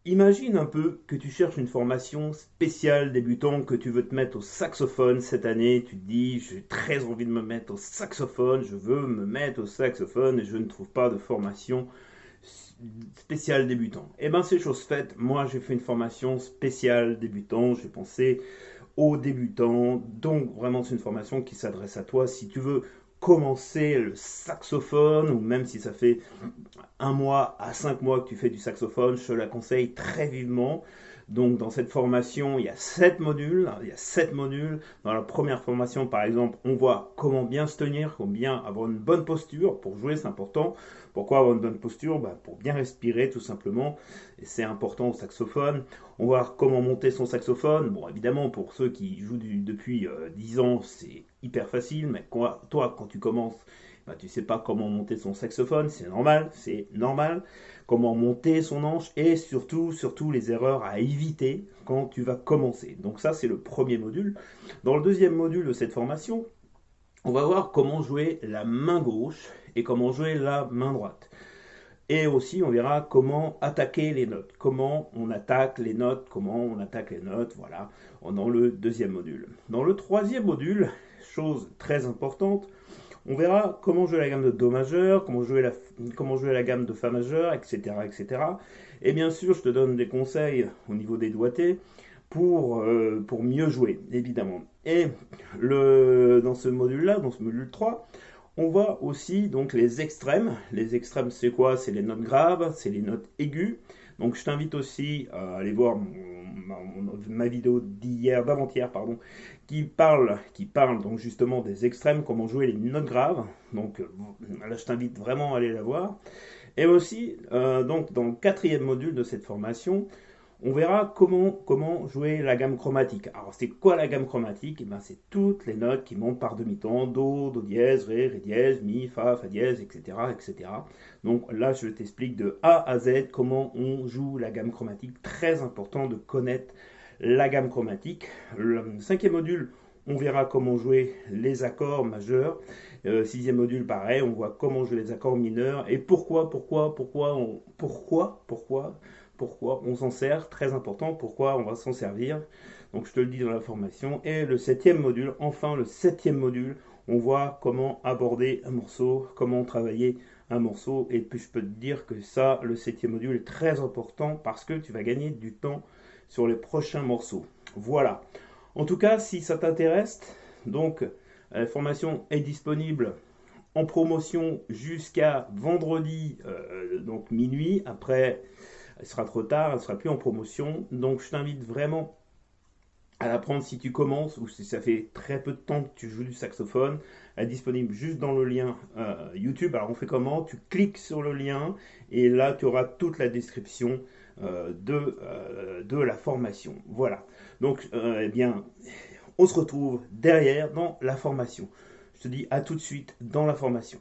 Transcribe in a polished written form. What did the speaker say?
Imagine un peu que tu cherches une formation spéciale débutant, que tu veux te mettre au saxophone cette année. Tu te dis, j'ai très envie de me mettre au saxophone, je veux me mettre au saxophone et je ne trouve pas de formation spéciale débutant. Eh bien, c'est chose faite. Moi, j'ai fait une formation spéciale débutant. J'ai pensé aux débutants. Donc, vraiment, c'est une formation qui s'adresse à toi si tu veux commencer le saxophone ou même si ça fait 1 mois à 5 mois que tu fais du saxophone, je te la conseille très vivement. Donc dans cette formation, il y a 7 modules. Il y a 7 modules. Dans la première formation, par exemple, on voit comment bien se tenir, comment bien avoir une bonne posture. Pour jouer, c'est important. Pourquoi avoir une bonne posture? Pour bien respirer, tout simplement. Et c'est important au saxophone. On va voir comment monter son saxophone. Bon, évidemment, pour ceux qui jouent depuis 10 ans, c'est hyper facile. Mais toi, quand tu commences, tu sais pas comment monter son saxophone, c'est normal, c'est normal. Comment monter son hanche et surtout les erreurs à éviter quand tu vas commencer. Donc ça, c'est le premier module. Dans le deuxième module de cette formation, on va voir comment jouer la main gauche et comment jouer la main droite. Et aussi, on verra comment attaquer les notes, comment on attaque les notes, voilà, dans le deuxième module. Dans le troisième module, chose très importante, on verra comment jouer la gamme de Do majeur, comment jouer la gamme de Fa majeur, etc., etc. Et bien sûr, je te donne des conseils au niveau des doigtés pour mieux jouer, évidemment. Et dans ce module-là, dans ce module 3, on voit aussi donc les extrêmes. Les extrêmes, c'est quoi? C'est les notes graves, c'est les notes aiguës. Donc je t'invite aussi à aller voir ma vidéo d'avant-hier, pardon, qui parle donc justement des extrêmes, comment jouer les notes graves. Donc là, je t'invite vraiment à aller la voir. Et aussi, donc dans le quatrième module de cette formation, on verra comment jouer la gamme chromatique. Alors, c'est quoi la gamme chromatique? Eh ben, c'est toutes les notes qui montent par demi-temps, Do, Do dièse, Ré dièse, Mi, Fa, Fa dièse, etc., etc. Donc là, je t'explique de A à Z comment on joue la gamme chromatique. Très important de connaître la gamme chromatique. Le cinquième module, on verra comment jouer les accords majeurs. Sixième module, pareil, on voit comment jouer les accords mineurs et pourquoi on s'en sert, très important, pourquoi on va s'en servir. Donc je te le dis dans la formation. Et le septième module, enfin le septième module, on voit comment aborder un morceau, comment travailler un morceau. Et puis je peux te dire que ça, le septième module est très important parce que tu vas gagner du temps sur les prochains morceaux. Voilà. En tout cas, si ça t'intéresse, donc la formation est disponible en promotion jusqu'à vendredi, donc minuit. Après, elle sera trop tard, elle sera plus en promotion. Donc je t'invite vraiment à la prendre si tu commences ou si ça fait très peu de temps que tu joues du saxophone. Elle est disponible juste dans le lien YouTube. Alors on fait comment? Tu cliques sur le lien et là tu auras toute la description de la formation. Voilà. Donc eh bien, on se retrouve derrière dans la formation. Je te dis à tout de suite dans la formation.